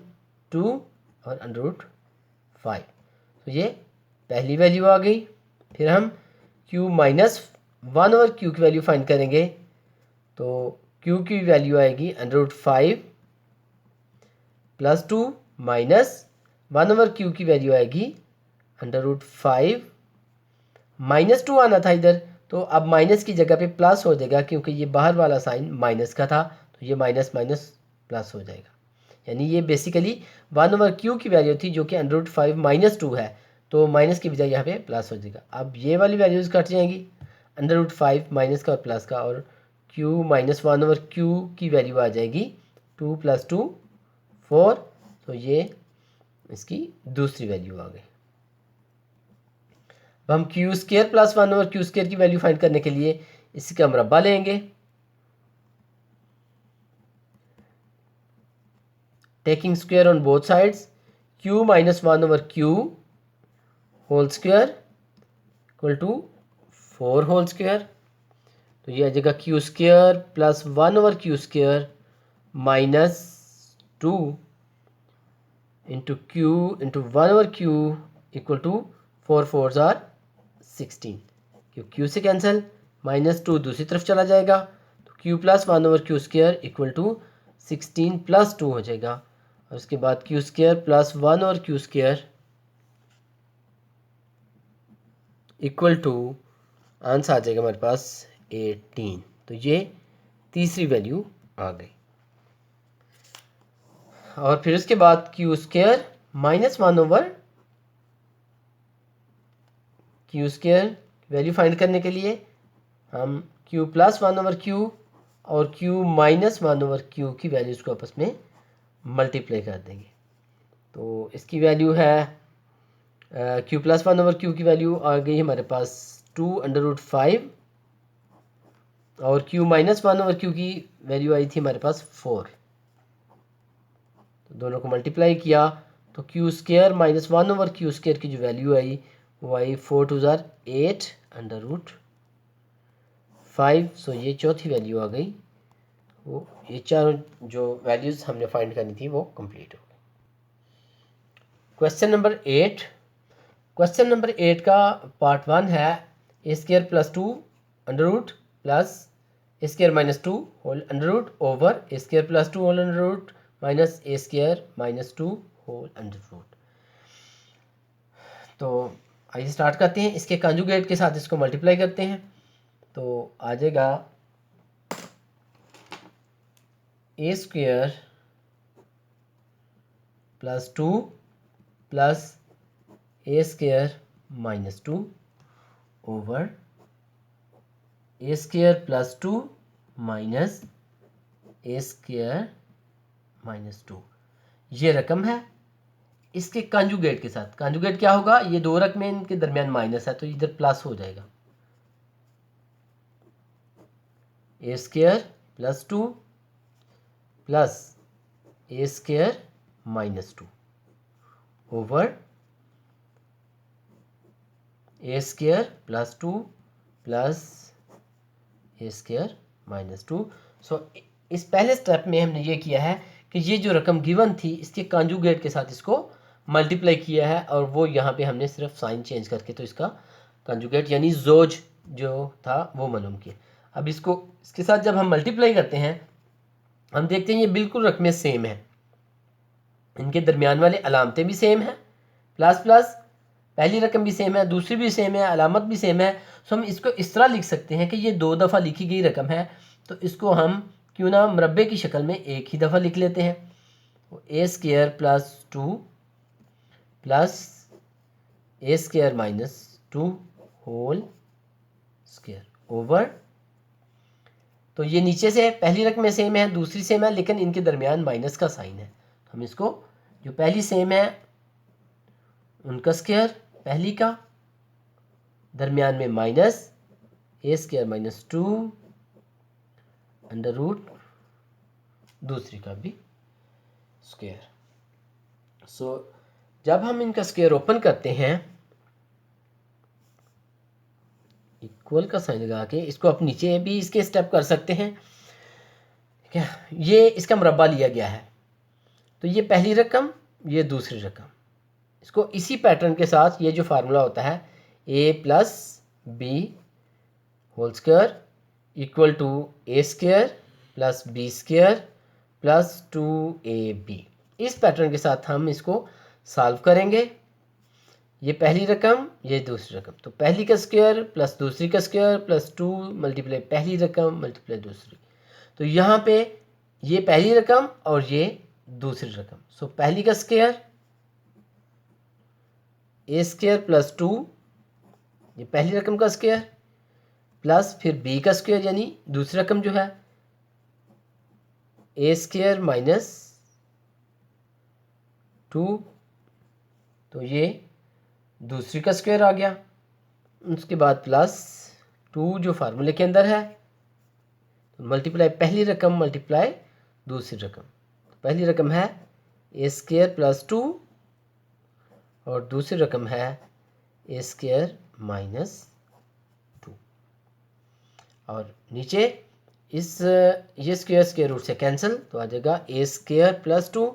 S1: 2 और √5। तो ये पहली वैल्यू आ गई। फिर हम q माइनस 1 ओवर क्यू की वैल्यू फाइंड करेंगे, तो q की वैल्यू आएगी √5 प्लस 2 माइनस 1 ओवर क्यू की वैल्यू आएगी √5 माइनस 2 आना था इधर, तो अब माइनस की जगह पे प्लस हो जाएगा क्योंकि ये बाहर वाला साइन माइनस का था, तो ये माइनस माइनस प्लस हो जाएगा। यानी ये बेसिकली 1 ओवर क्यू की वैल्यू थी जो कि √5 माइनस 2 है, तो माइनस की बजाय यहाँ पे प्लस हो जाएगा। अब ये वाली वैल्यूज़ कट जाएंगी, √5 माइनस का और प्लस का, और q माइनस 1 ओवर क्यू की वैल्यू आ जाएगी 2 प्लस 2 4। तो ये इसकी दूसरी वैल्यू आ गई। अब हम q square plus 1 over q square की वैल्यू फाइंड करने के लिए इसका मरबा लेंगे, taking square on both sides, q minus 1 over q whole square equal to 4 whole square. तो ये आ जाएगा q square plus 1 over Q square minus 2 into q into 1 over q equal to 4 4 ज़ार 16। क्यू से कैंसिल, माइनस 2 दूसरी तरफ चला जाएगा, तो Q plus 1 over Q square equal to 16 plus 2 हो जाएगा। और उसके बाद Q square plus 1 over Q square equal to answer आ जाएगा हमारे पास 18। तो ये तीसरी वैल्यू आ गई। और फिर उसके बाद Q square minus 1 over Q square value find करने के लिए हम क्यू प्लस 1 ओवर क्यू और क्यू माइनस 1 ओवर क्यू की वैल्यूज़ को आपस में मल्टीप्लाई कर देंगे। तो इसकी वैल्यू है क्यू प्लस 1 ओवर क्यू की वैल्यू आ गई हमारे पास 2√5 और क्यू माइनस 1 ओवर क्यू की वैल्यू आई थी हमारे पास 4। तो दोनों को मल्टीप्लाई किया तो Q square minus 1 over Q square की जो वैल्यू आई वो आई 4 2 ज़ार 8 √5। सो ये चौथी वैल्यू आ गई। वो ये चार जो वैल्यूज़ हमने फाइंड करनी थी वो कंप्लीट हो गई। Question number 8। क्वेश्चन नंबर 8 का पार्ट 1 है A square plus 2 under root plus A square minus 2 whole under root over A square plus 2 whole under root minus A square minus 2 whole under root. तो आइए start करते हैं। इसके conjugate के साथ इसको मल्टीप्लाई करते हैं तो आ जाएगा ए square plus 2 plus A square minus 2 over A square plus 2 minus A square minus 2। ये रकम है इसके कंजुगेट के साथ। कंजुगेट क्या होगा, ये दो रकमें इनके दरमियान माइनस है तो इधर प्लस हो जाएगा। ए square plus 2 plus A square minus 2 over A square plus 2 plus A square minus 2। सो इस पहले स्टेप में हमने ये किया है कि ये जो रकम गिवन थी इसके कंजुगेट के साथ इसको मल्टीप्लाई किया है और वो यहाँ पे हमने सिर्फ साइन चेंज करके तो इसका कंजुगेट यानी जोज जो था वो मालूम किया। अब इसको इसके साथ जब हम मल्टीप्लाई करते हैं हम देखते हैं ये बिल्कुल रकमें सेम है, इनके दरमियान वाले अलामतें भी सेम हैं, प्लस प्लस पहली रकम भी सेम है, दूसरी भी सेम है, अलामत भी सेम है। सो हम इसको इस तरह लिख सकते हैं कि ये दो दफ़ा लिखी गई रकम है तो इसको हम क्यों ना मुरब्बे की शक्ल में एक ही दफ़ा लिख लेते हैं। A square plus 2 plus A square minus 2 whole square over, तो ये नीचे से पहली रकम में सेम है दूसरी सेम है लेकिन इनके दरमियान माइनस का साइन है। हम इसको जो पहली सेम है उनका स्क्वायर, पहली का दरमियान में minus A square minus 2 under root दूसरी का भी स्क्वायर। सो जब हम इनका स्क्वायर ओपन करते हैं इक्वल का साइन लगा के इसको आप नीचे भी इसके स्टेप कर सकते हैं। क्या ये इसका मुरब्बा लिया गया है तो ये पहली रकम ये दूसरी रकम, इसको इसी पैटर्न के साथ ये जो फार्मूला होता है A plus B whole square equal to A square plus B square plus 2ab, इस पैटर्न के साथ हम इसको सॉल्व करेंगे। ये पहली रकम ये दूसरी रकम, तो पहली का स्क्वायर प्लस दूसरी का स्क्वायर प्लस 2 मल्टीप्लाई पहली रकम मल्टीप्लाई दूसरी, तो यहाँ पे ये पहली रकम और ये दूसरी रकम। सो पहली का स्क्वायर ए स्क्वायर प्लस 2 ये पहली रकम का स्क्वायर प्लस फिर बी का स्क्वायर यानी दूसरी रकम जो है ए स्क्वायर माइनस 2, तो ये दूसरी का स्क्वायर आ गया। उसके बाद प्लस 2 जो फार्मूले के अंदर है तो मल्टीप्लाई पहली रकम मल्टीप्लाई दूसरी रकम, पहली रकम है ए स्क्वायर प्लस 2 और दूसरी रकम है ए स्क्वायर माइनस 2 और नीचे इस ये स्क्वायर रूट से कैंसिल तो आ जाएगा ए स्क्वायर प्लस 2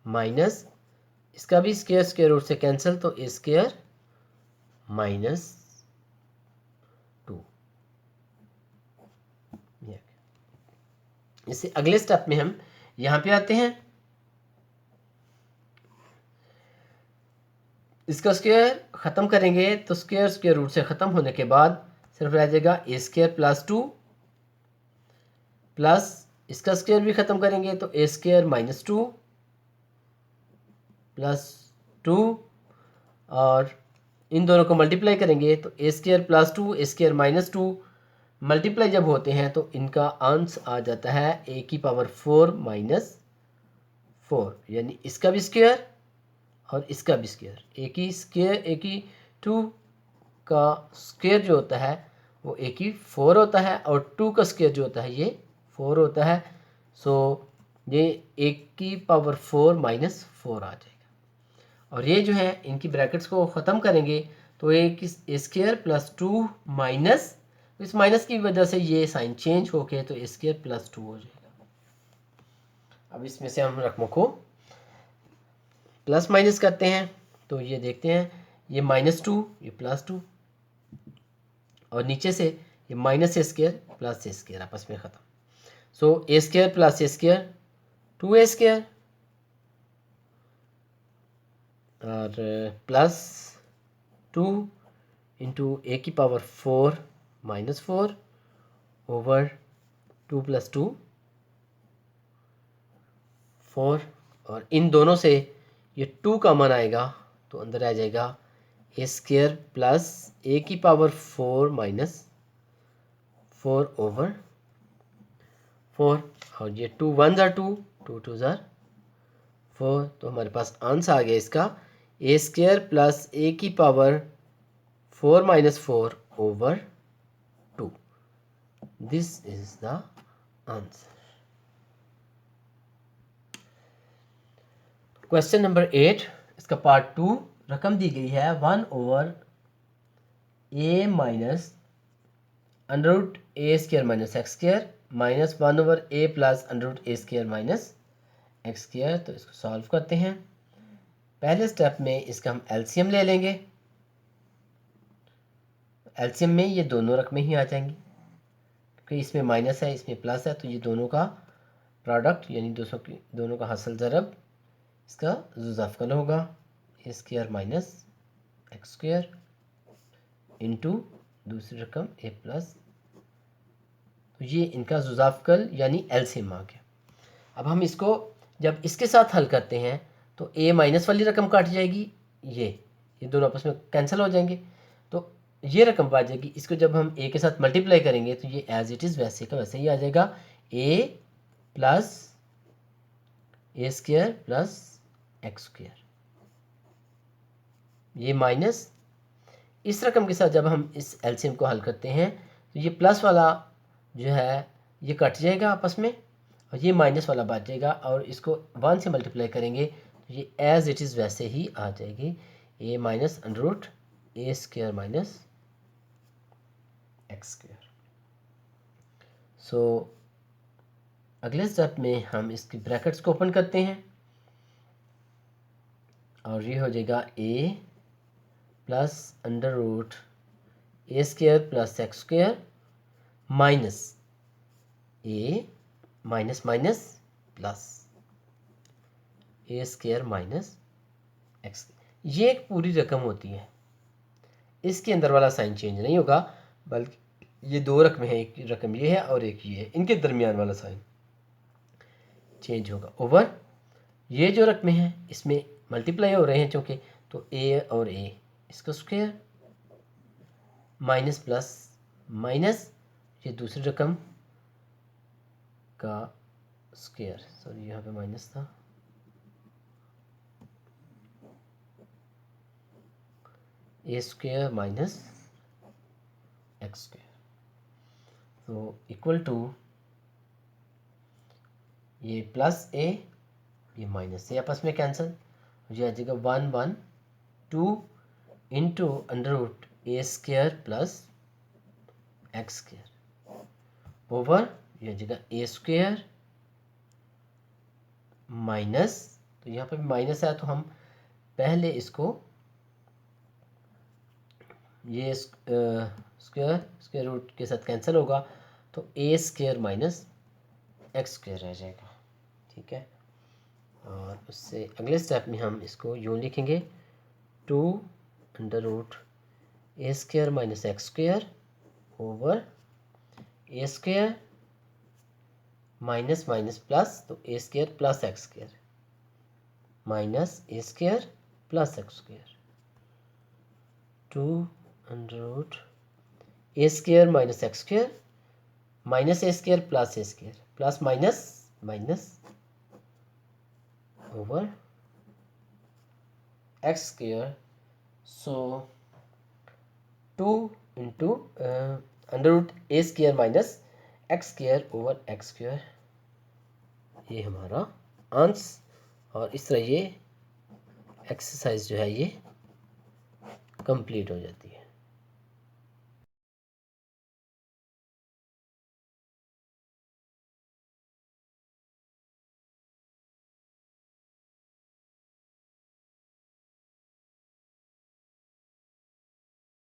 S1: माइनस इसका भी स्क्वायर रूट से कैंसिल तो ए स्क्वायर माइनस 2। इससे अगले स्टेप में हम यहाँ पे आते हैं, इसका स्क्वायर ख़त्म करेंगे तो स्क्वायर रूट से ख़त्म होने के बाद सिर्फ रह जाएगा ए स्क्वायर प्लस 2 प्लस इसका स्क्वायर भी ख़त्म करेंगे तो ए स्क्वायर माइनस 2 प्लस 2 और इन दोनों को मल्टीप्लाई करेंगे तो A square plus 2 A square minus 2 multiply जब होते हैं तो इनका अंश आ जाता है ए की पावर 4 माइनस 4, यानी इसका भी स्क्वायर और इसका भी स्क्वायर। ए की 2 का स्क्वायर जो होता है वो ए की 4 होता है और 2 का स्क्वायर जो होता है ये 4 होता है। सो ये ए की पावर 4 माइनस 4 आ जाएगा और ये जो है इनकी ब्रैकेट्स को ख़त्म करेंगे तो ए स्क्वायर प्लस 2 माइनस, इस माइनस की वजह से ये साइन चेंज होके तो ए स्क्वायर प्लस 2 हो जाएगा। अब इसमें से हम रकमों को प्लस माइनस करते हैं तो ये देखते हैं ये माइनस 2 ये प्लस 2 और नीचे से ये minus A square plus A square आपस में ख़त्म। सो ए square plus A square 2a square और प्लस 2 इंटू ए की पावर 4 माइनस 4 ओवर 2 + 2 4, और इन दोनों से ये 2 कॉमन आएगा तो अंदर आ जाएगा ए स्क्वायर प्लस ए की पावर 4 माइनस 4 ओवर 4, और ये 2 1 ज़ा 2, 2 2 ज़ा 4, तो हमारे पास आंसर आ गया इसका ए स्क्वायर प्लस ए की power 4 minus 4 over 2. This is the answer. Question number 8, इसका पार्ट 2. रकम दी गई है 1 over A minus under root A square minus X square minus 1 over A plus under root A square minus X square. तो इसको solve करते हैं. पहले स्टेप में इसका हम एलसीएम ले लेंगे. एलसीएम में ये दोनों रकमें ही आ जाएंगी क्योंकि इसमें माइनस है इसमें प्लस है, तो ये दोनों का प्रोडक्ट यानी दोनों का हासिल ज़रब इसका जुज़ाफ़कल होगा A square minus X square into दूसरी रकम ए प्लस. तो ये इनका जुज़ाफ़कल यानी एलसीएम आ गया. अब हम इसको जब इसके साथ हल करते हैं तो ए माइनस वाली रकम काट जाएगी, ये दोनों आपस में कैंसिल हो जाएंगे, तो ये रकम आ जाएगी. इसको जब हम ए के साथ मल्टीप्लाई करेंगे तो ये एज इट इज़ वैसे का वैसे ही आ जाएगा A plus A square plus X square. ये माइनस इस रकम के साथ जब हम इस एलसीएम को हल करते हैं तो ये प्लस वाला जो है ये कट जाएगा आपस में और ये माइनस वाला बच जाएगा, और इसको 1 से मल्टीप्लाई करेंगे तो ये एज इट इज़ वैसे ही आ जाएगी ए minus under root A square minus X square. सो अगले स्टेप में हम इसकी ब्रैकेट्स को ओपन करते हैं और ये हो जाएगा A plus under root A square plus X square minus A minus minus plus A square minus X. ये एक पूरी रकम होती है, इसके अंदर वाला साइन चेंज नहीं होगा, बल्कि ये दो रकमें हैं, एक रकम ये है और एक ये है, इनके दरमियान वाला साइन चेंज होगा ओवर ये जो रकमें हैं इसमें मल्टीप्लाई हो रहे हैं चूँकि, तो ए और ए इसका स्क्वायर माइनस प्लस माइनस ये दूसरी रकम का स्क्वायर. सॉरी यहाँ पे माइनस था, ए स्क्वायर माइनस एक्स स्क्वायर. तो इक्वल टू ये प्लस ए ये माइनस ए आपस में कैंसिल, ये आ जाएगा 1 1 2 into under root A square plus X square over ये आ जाएगा ए स्क्वायर माइनस, तो यहाँ पे भी माइनस है तो हम पहले इसको ये स्क्वायर रूट के साथ कैंसिल होगा तो A square minus X square रह जाएगा. ठीक है, और उससे अगले स्टेप में हम इसको यूँ लिखेंगे 2 under root A square minus X square over A square minus minus plus, तो A square plus X square minus A square plus X square 2 under root A square minus X square minus A square plus minus minus over x square. So 2 into under root a square minus x square over x square, ये हमारा answer. और इस तरह ये exercise जो है ये complete हो जाती है.